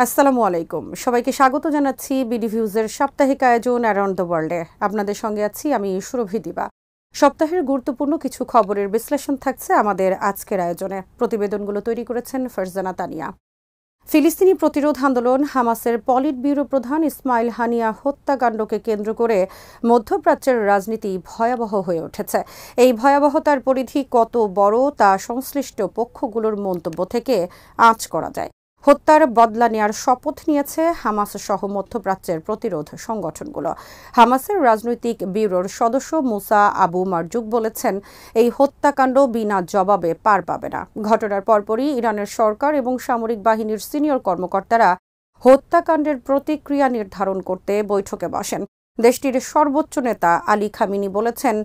আসসালামু আলাইকুম, সবাইকে স্বাগত জানাচ্ছি বিডি ভিউজের সাপ্তাহিক আয়োজন অ্যারাউন্ড দ্য ওয়ার্ল্ডে। আপনাদের সঙ্গে আছি আমি সুরভি দিবা। সপ্তাহের গুরুত্বপূর্ণ কিছু খবরের বিশ্লেষণ থাকছে আমাদের আজকের আয়োজনে। প্রতিবেদনগুলো তৈরি করেছেন ফারজানা তানিয়া। ফিলিস্তিনি প্রতিরোধ আন্দোলন হামাসের পলিট ব্যুরো প্রধান ইসমাইল হানিয়া হত্যাকাণ্ডকে কেন্দ্র করে মধ্যপ্রাচ্যের রাজনীতি ভয়াবহ হয়ে উঠেছে। এই ভয়াবহতার পরিধি কত বড় তা সংশ্লিষ্ট পক্ষগুলোর মন্তব্য থেকে আঁচ করা যায়। হত্যার বদলা নেয়ার শপথ নিয়েছে হামাস সহ মধ্যপ্রাচ্যের প্রতিরোধ সংগঠনগুলো। হামাসের রাজনৈতিক ব্যুরোর সদস্য মুসা আবু মারজুক বলেছেন, এই হত্যাকাণ্ড বিনা জবাবে পার পাবে না। ঘটনার পরপরই ইরানের সরকার এবং সামরিক বাহিনীর সিনিয়র কর্মকর্তারা হত্যাকাণ্ডের প্রতিক্রিয়া নির্ধারণ করতে বৈঠকে বসেন। দেশটির সর্বোচ্চ নেতা আলী খামিনি বলেছেন,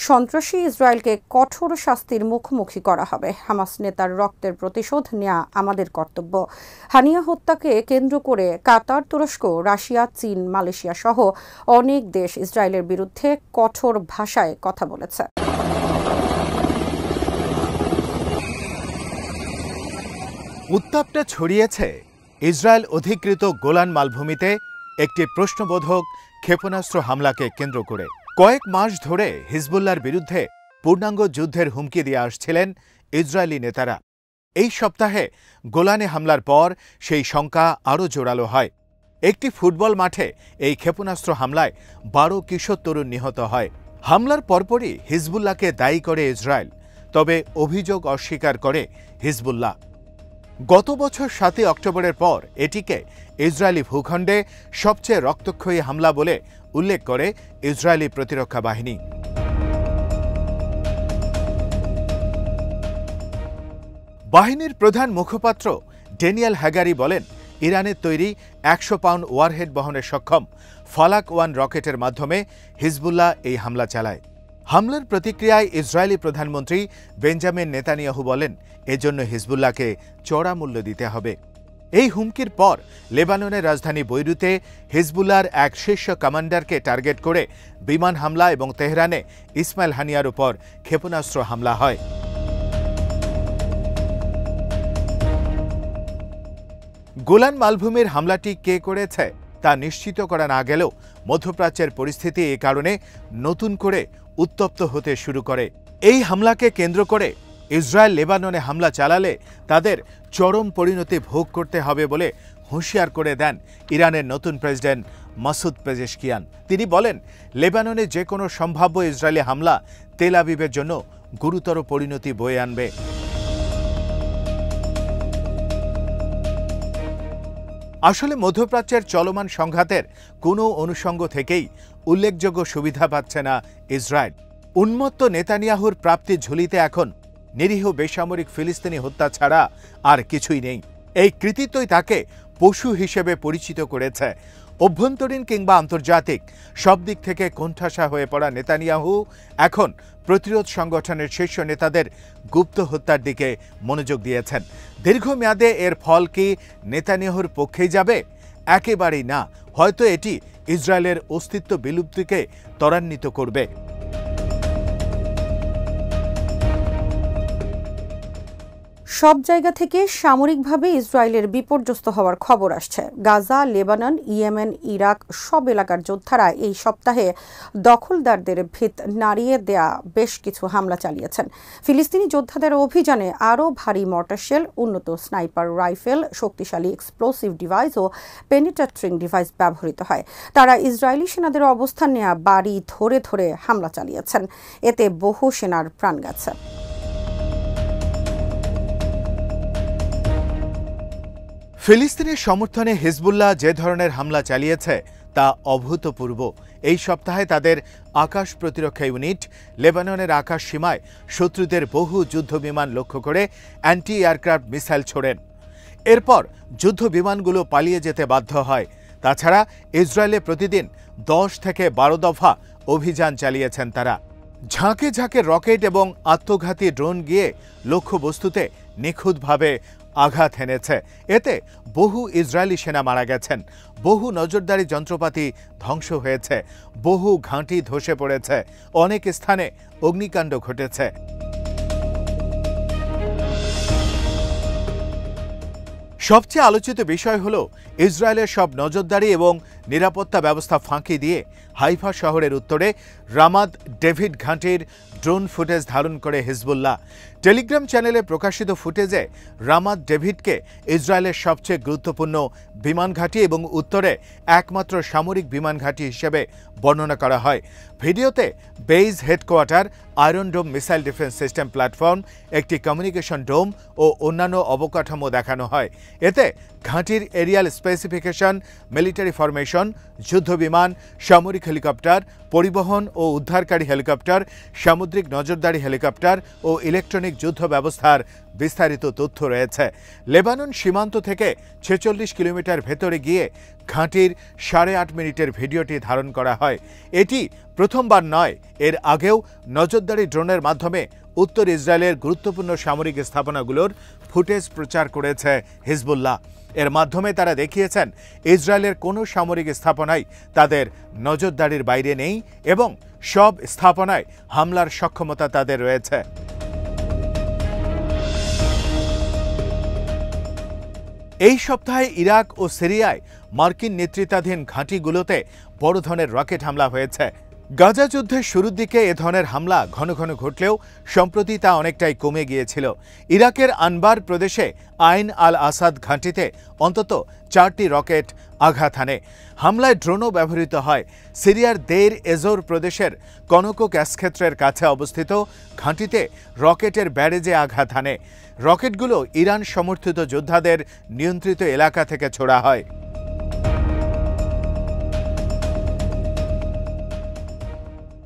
সন্ত্রাসী ইসরায়েলকে কঠোর শাস্তির মুখোমুখি করা হবে। হামাস নেতার রক্তের প্রতিশোধ নেওয়া আমাদের কর্তব্য। হানিয়া হত্যাকে কেন্দ্র করে কাতার, তুরস্ক, রাশিয়া, চীন, মালয়েশিয়া সহ অনেক দেশ ইসরায়েলের বিরুদ্ধে কঠোর ভাষায় কথা বলেছে। উত্তাপটা ছড়িয়েছে ইসরায়েল অধিকৃত গোলান মালভূমিতে একটি প্রশ্নবোধক ক্ষেপণাস্ত্র হামলাকে কেন্দ্র করে। কয়েক মাস ধরে হিজবুল্লাহর বিরুদ্ধে পূর্ণাঙ্গ যুদ্ধের হুমকি দিয়ে আসছিলেন ইসরায়েলি নেতারা। এই সপ্তাহে গোলানে হামলার পর সেই শঙ্কা আরও জোরালো হয়। একটি ফুটবল মাঠে এই ক্ষেপণাস্ত্র হামলায় 12 কিশোর তরুণ নিহত হয়। হামলার পরপরই হিজবুল্লাহকে দায়ী করে ইসরায়েল, তবে অভিযোগ অস্বীকার করে হিজবুল্লাহ। গত বছর 7 অক্টোবরের পর এটিকে ইসরায়েলি ভূখণ্ডে সবচেয়ে রক্তক্ষয়ী হামলা বলে উল্লেখ করে ইসরায়েলি প্রতিরক্ষা বাহিনী। বাহিনীর প্রধান মুখপাত্র ড্যানিয়েল হ্যাগারি বলেন, ইরানের তৈরি 100 পাউন্ড ওয়ারহেড বহনে সক্ষম ফালাক 1 রকেটের মাধ্যমে হিজবুল্লাহ এই হামলা চালায়। হামলার প্রতিক্রিয়ায় ইসরায়েলি প্রধানমন্ত্রী বেঞ্জামিন নেতানিয়াহু বলেন, এজন্য হিজবুল্লাহকে চড়া মূল্য দিতে হবে। এই হুমকির পর লেবাননের রাজধানী বৈরুতে হিজবুল্লাহর এক শীর্ষ কমান্ডারকে টার্গেট করে বিমান হামলা এবং তেহরানে ইসমাইল হানিয়ার উপর ক্ষেপণাস্ত্র হামলা হয়। গোলান মালভূমির হামলাটি কে করেছে তা নিশ্চিত করা না গেলেও মধ্যপ্রাচ্যের পরিস্থিতি এ কারণে নতুন করে উত্তপ্ত হতে শুরু করে। এই হামলাকে কেন্দ্র করে ইসরায়েল লেবাননে হামলা চালালে তাদের চরম পরিণতি ভোগ করতে হবে বলে হুঁশিয়ার করে দেন ইরানের নতুন প্রেসিডেন্ট মাসুদ পেজেশকিয়ান। তিনি বলেন, লেবাননে যে কোনো সম্ভাব্য ইসরায়েলি হামলা তেল আবিবের জন্য গুরুতর পরিণতি বয়ে আনবে। আসলে মধ্যপ্রাচ্যের চলমান সংঘাতের কোনো অনুষঙ্গ থেকেই উল্লেখযোগ্য সুবিধা পাচ্ছে না ইসরায়েল। উন্মত্ত নেতানিয়াহুর প্রাপ্তি ঝুলিতে এখন নিরীহ বেসামরিক ফিলিস্তিনি হত্যা ছাড়া আর কিছুই নেই। এই কৃতিত্বই তাকে পশু হিসেবে পরিচিত করেছে। অভ্যন্তরীণ কিংবা আন্তর্জাতিক সব দিক থেকে কোণঠাসা হয়ে পড়া নেতানিয়াহু এখন প্রতিরোধ সংগঠনের শীর্ষ নেতাদের গুপ্ত হত্যার দিকে মনোযোগ দিয়েছেন। দীর্ঘমেয়াদে এর ফল কি নেতানিয়াহুর পক্ষেই যাবে? একেবারেই না। হয়তো এটি ইসরায়েলের অস্তিত্ব বিলুপ্তিকে ত্বরান্বিত করবে। সব জায়গা থেকে সামরিকভাবে ইসরায়েলের বিপর্যস্ত হওয়ার খবর আসছে। গাজা, লেবানন, ইয়েমেন, ইরাক সব এলাকার যোদ্ধারা এই সপ্তাহে দখলদারদের ভিত নাড়িয়ে দেয়া বেশ কিছু হামলা চালিয়েছেন। ফিলিস্তিনি যোদ্ধাদের অভিযানে আরও ভারী মর্টার শেল, উন্নত স্নাইপার রাইফেল, শক্তিশালী এক্সপ্লোসিভ ডিভাইস ও পেনিট্রেটিং ডিভাইস ব্যবহৃত হয়। তারা ইসরায়েলি সেনাদের অবস্থান নেওয়া বাড়ি ধরে ধরে হামলা চালিয়েছেন। এতে বহু সেনার প্রাণ গেছে। ফিলিস্তিনের সমর্থনে হিজবুল্লাহ যে ধরনের হামলা চালিয়েছে তা অভূতপূর্ব। এই সপ্তাহে তাদের আকাশ প্রতিরক্ষা ইউনিট লেবাননের আকাশ সীমায় শত্রুদের বহু যুদ্ধবিমান লক্ষ্য করে অ্যান্টি এয়ারক্রাফট মিসাইল ছোড়েন। এরপর যুদ্ধ বিমানগুলো পালিয়ে যেতে বাধ্য হয়। তাছাড়া ইসরায়েলে প্রতিদিন 10 থেকে 12 দফা অভিযান চালিয়েছেন তারা। ঝাঁকে ঝাঁকে রকেট এবং আত্মঘাতী ড্রোন গিয়ে লক্ষ্যবস্তুতে নিখুঁতভাবে আঘাত হেনেছে। এতে বহু ইসরায়েলি সেনা মারা গেছেন, বহু নজরদারি যন্ত্রপাতি ধ্বংস হয়েছে, বহু ঘাঁটি ধসে পড়েছে, অনেক স্থানে অগ্নিকাণ্ড ঘটেছে। সবচেয়ে আলোচিত বিষয় হল ইসরায়েলের সব নজরদারি এবং নিরাপত্তা ব্যবস্থা ফাঁকি দিয়ে হাইফা শহরের উত্তরে রামাদ ডেভিড ঘাঁটির ড্রোন ফুটেজ ধারণ করে হিজবুল্লাহ। টেলিগ্রাম চ্যানেলে প্রকাশিত ফুটেজে রামাদ ডেভিডকে ইসরায়েলের সবচেয়ে গুরুত্বপূর্ণ বিমান ঘাঁটি এবং উত্তরে একমাত্র সামরিক বিমান ঘাঁটি হিসেবে বর্ণনা করা হয়। ভিডিওতে বেইজ হেডকোয়ার্টার, আয়রন ডোম মিসাইল ডিফেন্স সিস্টেম প্ল্যাটফর্ম, একটি কমিউনিকেশন ডোম ও অন্যান্য অবকাঠামো দেখানো হয়। এতে ঘাঁটির এরিয়াল স্পেসিফিকেশন, মিলিটারি ফরমেশন, যুদ্ধবিমান, সামরিক হেলিকপ্টার, পরিবহন ও উদ্ধারকারী হেলিকপ্টার, সামুদ্রিক নজরদারি হেলিকপ্টার ও ইলেকট্রনিক যুদ্ধ ব্যবস্থার বিস্তারিত তথ্য রয়েছে। লেবানন সীমান্ত থেকে 46 কিলোমিটার ভেতরে গিয়ে ঘাঁটির 8.5 মিনিটের ভিডিওটি ধারণ করা হয়। এটি প্রথমবার নয়, এর আগেও নজরদারি ড্রোনের মাধ্যমে উত্তর ইসরায়েলের গুরুত্বপূর্ণ সামরিক স্থাপনাগুলোর ফুটেজ প্রচার করেছে হিজবুল্লাহ। এর মাধ্যমে তারা দেখিয়েছেন ইসরায়েলের কোনো সামরিক স্থাপনাই তাদের নজরদারির বাইরে নেই এবং সব স্থাপনায় হামলার সক্ষমতা তাদের রয়েছে। এই সপ্তাহে ইরাক ও সিরিয়ায় মার্কিন নেতৃত্বাধীন ঘাঁটিগুলোতে বড় ধরনের রকেট হামলা হয়েছে। গাজা যুদ্ধের শুরুর দিকে এ ধরনের হামলা ঘন ঘন ঘটলেও সম্প্রতি তা অনেকটাই কমে গিয়েছিল। ইরাকের আনবার প্রদেশে আইন আল আসাদ ঘাঁটিতে অন্তত 4টি রকেট আঘাত হানে। হামলায় ড্রোনও ব্যবহৃত হয়। সিরিয়ার দেইর এজোর প্রদেশের কনকো গ্যাসক্ষেত্রের কাছে অবস্থিত ঘাঁটিতে রকেটের ব্যারেজে আঘাত হানে। রকেটগুলো ইরান সমর্থিত যোদ্ধাদের নিয়ন্ত্রিত এলাকা থেকে ছোড়া হয়।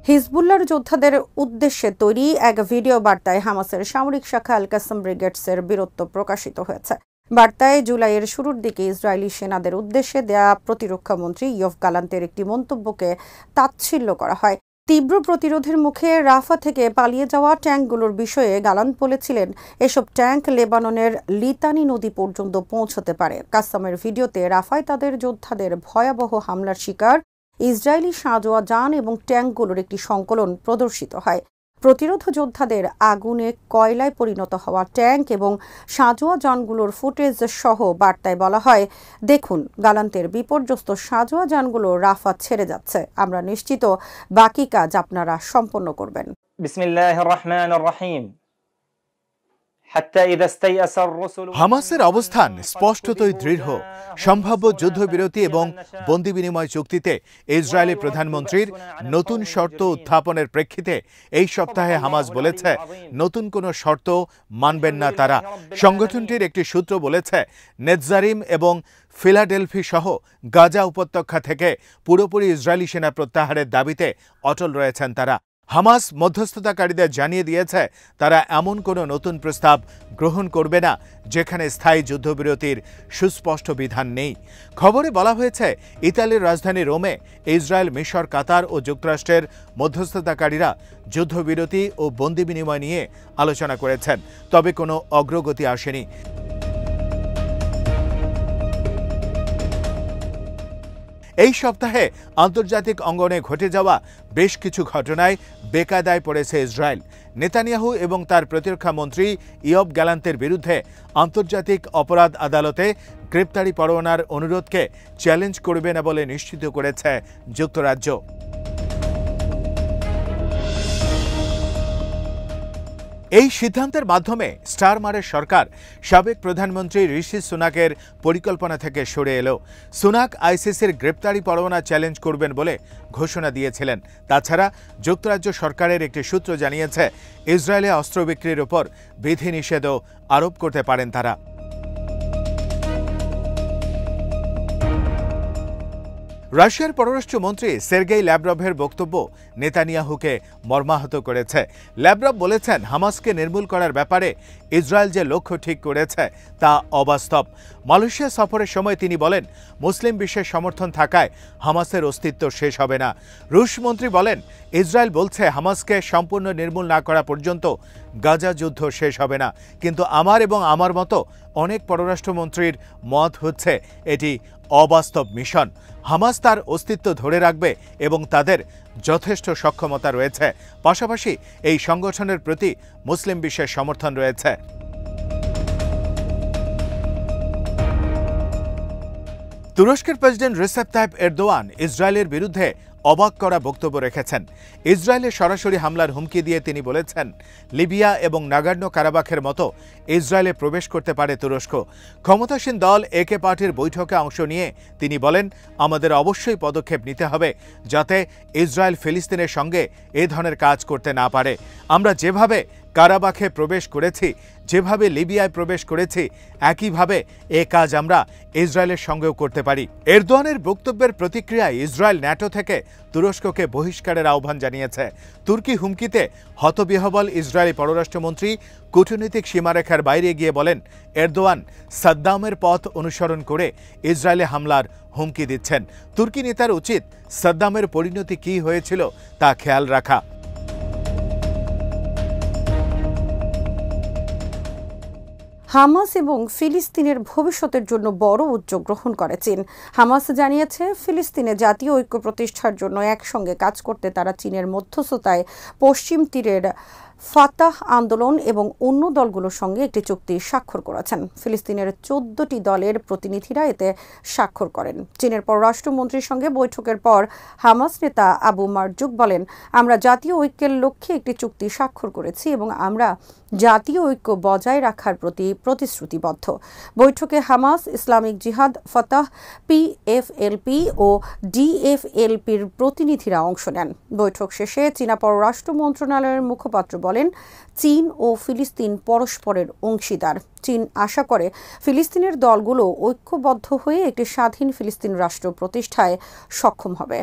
হিজবুল্লাহর যোদ্ধাদের উদ্দেশ্যে তৈরি এক ভিডিও বার্তায় হামাসের সামরিক শাখা আল কাসম ব্রিগেডসের বীরত্ব প্রকাশিত হয়েছে। বার্তায় জুলাইয়ের শুরুর দিকে ইসরায়েলি সেনাদের উদ্দেশ্যে দেয়া প্রতিরক্ষা মন্ত্রী ইয়োভ গালান্তের একটি মন্তব্যকে তাচ্ছিল্য করা হয়। তীব্র প্রতিরোধের মুখে রাফা থেকে পালিয়ে যাওয়া ট্যাঙ্কগুলোর বিষয়ে গালান্ত বলেছিলেন, এসব ট্যাঙ্ক লেবাননের লিতানি নদী পর্যন্ত পৌঁছতে পারে। কাসসামের ভিডিওতে রাফায় তাদের যোদ্ধাদের ভয়াবহ হামলার শিকার ইসরায়েলি সাঁজোয়া যান এবং ট্যাঙ্কগুলোর একটি সংকলন প্রদর্শিত হয়। প্রতিরোধ যোদ্ধাদের আগুনে কয়লায় পরিণত হওয়া ট্যাঙ্ক এবং সাঁজোয়া যানগুলোর ফুটেজ সহ বার্তায় বলা হয়, দেখুন, গালান্তের বিপর্যস্ত সাঁজোয়া যানগুলো রাফা ছেড়ে যাচ্ছে। আমরা নিশ্চিত বাকি কাজ আপনারা সম্পন্ন করবেন। বিসমিল্লাহির রহমানির রহিম। হামাসের অবস্থান স্পষ্টতই দৃঢ়। সম্ভাব্য যুদ্ধবিরতি এবং বন্দি বিনিময় চুক্তিতে ইসরায়েলি প্রধানমন্ত্রীর নতুন শর্ত উত্থাপনের প্রেক্ষিতে এই সপ্তাহে হামাস বলেছে নতুন কোনো শর্ত মানবেন না তারা। সংগঠনটির একটি সূত্র বলেছে নেতজারিম এবং ফিলাডেলফি সহ গাজা উপত্যকা থেকে পুরোপুরি ইসরায়েলি সেনা প্রত্যাহারের দাবিতে অটল রয়েছেন তারা। হামাস মধ্যস্থতাকারীদের জানিয়ে দিয়েছে তারা এমন কোনো নতুন প্রস্তাব গ্রহণ করবে না যেখানে স্থায়ী যুদ্ধবিরতির সুস্পষ্ট বিধান নেই। খবরে বলা হয়েছে ইতালির রাজধানী রোমে ইসরায়েল, মিশর, কাতার ও যুক্তরাষ্ট্রের মধ্যস্থতাকারীরা যুদ্ধবিরতি ও বন্দি বিনিময় নিয়ে আলোচনা করেছেন, তবে কোনো অগ্রগতি আসেনি। এই সপ্তাহে আন্তর্জাতিক অঙ্গনে ঘটে যাওয়া বেশ কিছু ঘটনায় বেকায়দায় পড়েছে ইসরায়েল। নেতানিয়াহু এবং তার প্রতিরক্ষা মন্ত্রী ইয়োভ গ্যালান্তের বিরুদ্ধে আন্তর্জাতিক অপরাধ আদালতে গ্রেপ্তারি পরোয়ানার অনুরোধকে চ্যালেঞ্জ করবে না বলে নিশ্চিত করেছে যুক্তরাজ্য। এই সিদ্ধান্তের মাধ্যমে স্টারমারের সরকার সাবেক প্রধানমন্ত্রী ঋষি সুনাকের পরিকল্পনা থেকে সরে এলো। সুনাক আইসিসির গ্রেপ্তারি পরোয়ানা চ্যালেঞ্জ করবেন বলে ঘোষণা দিয়েছিলেন। তাছাড়া যুক্তরাজ্য সরকারের একটি সূত্র জানিয়েছে ইসরায়েলে অস্ত্র বিক্রির ওপর বিধিনিষেধও আরোপ করতে পারেন তারা। রাশিয়ার পররাষ্ট্রমন্ত্রী সের্গেই ল্যাভরভের বক্তব্য নেতানিয়াহুকে মর্মাহত করেছে। ল্যাভরভ বলেছেন হামাসকে নির্মূল করার ব্যাপারে ইসরায়েল যে লক্ষ্য ঠিক করেছে তা অবাস্তব। মালয়েশিয়া সফরের সময় তিনি বলেন মুসলিম বিশ্বের সমর্থন থাকায় হামাসের অস্তিত্ব শেষ হবে না। রুশ মন্ত্রী বলেন ইসরায়েল বলছে হামাসকে সম্পূর্ণ নির্মূল না করা পর্যন্ত গাজা যুদ্ধ শেষ হবে না, কিন্তু আমার এবং আমার মতো অনেক পররাষ্ট্রমন্ত্রীর মত হচ্ছে এটি অবাস্তব মিশন। হামাস তার অস্তিত্ব ধরে রাখবে এবং তাদের যথেষ্ট সক্ষমতা রয়েছে। পাশাপাশি এই সংগঠনের প্রতি মুসলিম বিশ্বের সমর্থন রয়েছে। তুরস্কের প্রেসিডেন্ট রিসেপ তাইপ এরদোয়ান ইসরায়েলের বিরুদ্ধে অবাক করা বক্তব্য রেখেছেন। ইসরায়েলে সরাসরি হামলার হুমকি দিয়ে তিনি বলেছেন, লিবিয়া এবং নাগর্নো কারাবাখের মতো ইসরায়েলে প্রবেশ করতে পারে তুরস্ক। ক্ষমতাসীন দল একে পার্টির বৈঠকে অংশ নিয়ে তিনি বলেন, আমাদের অবশ্যই পদক্ষেপ নিতে হবে যাতে ইসরায়েল ফিলিস্তিনের সঙ্গে এ ধরনের কাজ করতে না পারে। আমরা যেভাবে কারাবাখে প্রবেশ করেছি, যেভাবে লিবিয়ায় প্রবেশ করেছি, একইভাবে এ কাজ আমরা ইসরায়েলের সঙ্গেও করতে পারি। এরদোয়ানের বক্তব্যের প্রতিক্রিয়ায় ইসরায়েল ন্যাটো থেকে তুরস্ককে বহিষ্কারের আহ্বান জানিয়েছে। তুর্কি হুমকিতে হতবিহ্বল ইসরায়েলি পররাষ্ট্রমন্ত্রী কূটনৈতিক সীমারেখার বাইরে গিয়ে বলেন, এরদোয়ান সাদ্দামের পথ অনুসরণ করে ইসরায়েলে হামলার হুমকি দিচ্ছেন। তুর্কি নেতার উচিত সাদ্দামের পরিণতি কী হয়েছিল তা খেয়াল রাখা। হামাস এবং ফিলিস্তিনের ভবিষ্যতের জন্য বড় উদ্যোগ গ্রহণ করে চীন। হামাস জানিয়েছে, ফিলিস্তিনে জাতীয় ঐক্য প্রতিষ্ঠার জন্য একসঙ্গে কাজ করতে তারা চীনের মধ্যস্থতায় পশ্চিম তীরের ফাতাহ আন্দোলন এবং অন্য দলগুলোর সঙ্গে একটি চুক্তি স্বাক্ষর করেছেন। ফিলিস্তিনের 14টি দলের প্রতিনিধিরা এতে স্বাক্ষর করেন। চীনের পররাষ্ট্রমন্ত্রীর সঙ্গে বৈঠকের পর হামাস নেতা আবু মারজুক বলেন, আমরা জাতীয় ঐক্যের লক্ষ্যে একটি চুক্তি স্বাক্ষর করেছি এবং আমরা জাতীয় ঐক্য বজায় রাখার প্রতি প্রতিশ্রুতিবদ্ধ। বৈঠকে Hamas, Islamic Jihad, Fatah, PFLP ও ডিএফএলপির প্রতিনিধিরা অংশ নেন। বৈঠক শেষে চীনা পররাষ্ট্র মন্ত্রণালয়ের মুখপাত্র বলেন, চীন ও ফিলিস্তিন পরস্পরের অংশীদার। চীন আশা করে ফিলিস্তিনের দলগুলো ঐক্যবদ্ধ হয়ে একটি স্বাধীন ফিলিস্তিন রাষ্ট্র প্রতিষ্ঠায় সক্ষম হবে।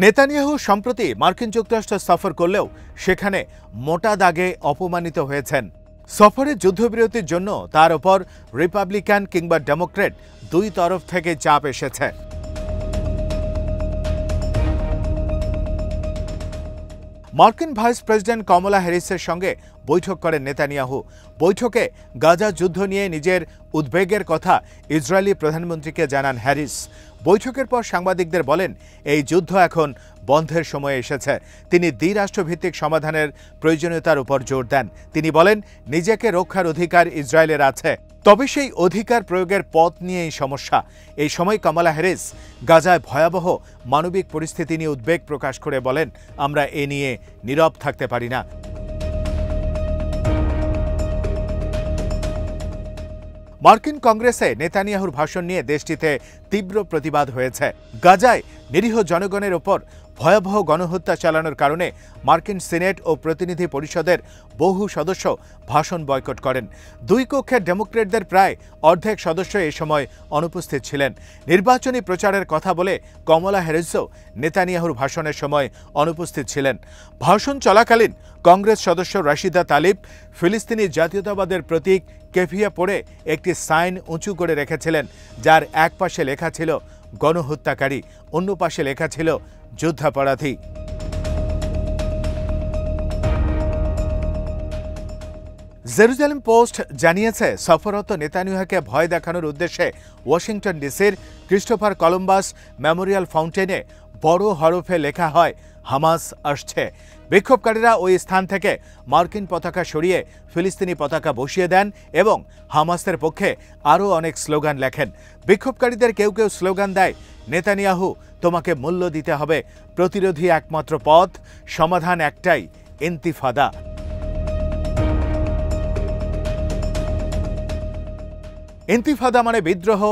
নেতানিয়াহু সম্প্রতি মার্কিন যুক্তরাষ্ট্র সফর করলেও সেখানে মোটা দাগে অপমানিত হয়েছেন। সফরে যুদ্ধবিরতির জন্য তার ওপর রিপাবলিকান কিংবা ডেমোক্রেট দুই তরফ থেকে চাপ এসেছে। মার্কিন ভাইস প্রেসিডেন্ট কমলা হ্যারিসের সঙ্গে বৈঠক করেন নেতানিয়াহু। বৈঠকে গাজা যুদ্ধ নিয়ে নিজের উদ্বেগের কথা ইসরায়েলি প্রধানমন্ত্রীকে জানান হ্যারিস। বৈঠকের পর সাংবাদিকদের বলেন, এই যুদ্ধ এখন বন্ধের সময় এসেছে। তিনি দ্বিরাষ্ট্রভিত্তিক সমাধানের প্রয়োজনীয়তার উপর জোর দেন। তিনি বলেন, নিজেকে রক্ষার অধিকার ইসরায়েলের আছে, তবে সেই অধিকার প্রয়োগের পথ নিয়েই সমস্যা। এই সময় কমলা হ্যারিস গাজায় ভয়াবহ মানবিক পরিস্থিতি নিয়ে উদ্বেগ প্রকাশ করে বলেন, আমরা এ নিয়ে নীরব থাকতে পারি না। মার্কিন কংগ্রেসে নেতানিয়াহুর ভাষণ নিয়ে দেশটিতে তীব্র প্রতিবাদ হয়েছে। গাজায় নিরীহ জনগণের ওপর ভয়াবহ গণহত্যা চালানোর কারণে মার্কিন সিনেট ও প্রতিনিধি পরিষদের বহু সদস্য ভাষণ বয়কট করেন। দুই কক্ষের ডেমোক্রেটদের প্রায় অর্ধেক সদস্য এ সময় অনুপস্থিত ছিলেন। নির্বাচনী প্রচারের কথা বলে কমলা হ্যারিসও নেতানিয়াহুর ভাষণের সময় অনুপস্থিত ছিলেন। ভাষণ চলাকালীন কংগ্রেস সদস্য রাশিদা তালিব ফিলিস্তিনি জাতীয়তাবাদের প্রতীক কেফিয়া পড়ে একটি সাইন উঁচু করে রেখেছিলেন, যার এক পাশে লেখা ছিল গণহত্যাকারী, অন্য পাশে লেখা ছিল যুদ্ধাপরাধী। জেরুজালেম পোস্ট জানিয়েছে, সফররত নেতানিয়াহুকে ভয় দেখানোর উদ্দেশ্যে ওয়াশিংটন ডিসির ক্রিস্টোফার কলম্বাস মেমোরিয়াল ফাউন্টেনে বড় হরফে লেখা হয়, হামাস আসছে। বিক্ষোভকারীরা ওই স্থান থেকে মার্কিন পতাকা সরিয়ে ফিলিস্তিনি পতাকা বসিয়ে দেন এবং হামাসের পক্ষে আরও অনেক স্লোগান লেখেন। বিক্ষোভকারীদের কেউ কেউ স্লোগান দেয়, নেতানিয়াহু, তোমাকে মূল্য দিতে হবে, প্রতিরোধী একমাত্র পথ, সমাধান একটাই, ইন্তিফাদা। ইন্তিফাদা মানে বিদ্রোহ,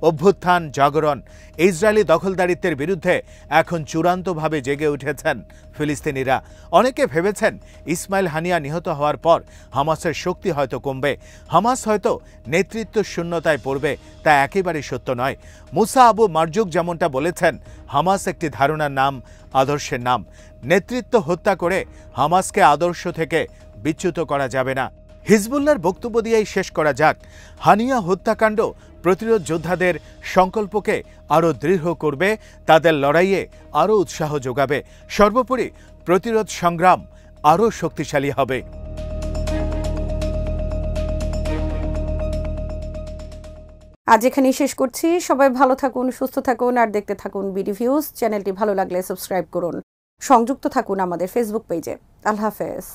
অভ্যুত্থান, জাগরণ। ইসরায়েলি দখলদারিত্বের বিরুদ্ধে এখন চূড়ান্তভাবে জেগে উঠেছেন ফিলিস্তিনিরা। অনেকে ভেবেছেন ইসমাইল হানিয়া নিহত হওয়ার পর হামাসের শক্তি হয়তো কমবে, হামাস হয়তো নেতৃত্ব শূন্যতায় পড়বে। তা একেবারেই সত্য নয়। মুসা আবু মারজুক যেমনটা বলেছেন, হামাস একটি ধারণার নাম, আদর্শের নাম। নেতৃত্ব হত্যা করে হামাসকে আদর্শ থেকে বিচ্যুত করা যাবে না। হিজবুল্লাহর বক্তব্য দিয়েই শেষ করা যাক। হানিয়া হত্যাকাণ্ড প্রতিরোধ যোদ্ধাদের সংকল্পকে আরও দৃঢ় করবে, তাদের লড়াইয়ে আরও উৎসাহ যোগাবে। সর্বোপরি প্রতিরোধ সংগ্রাম আরও শক্তিশালী হবে। আজ এখানেই শেষ করছি। সবাই ভালো থাকুন, সুস্থ থাকুন আর দেখতে থাকুন বিডি ভিউজ। চ্যানেলটি ভালো লাগলে সাবস্ক্রাইব করুন। সংযুক্ত থাকুন আমাদের ফেসবুক পেজে। আল্লাহ হাফেজ।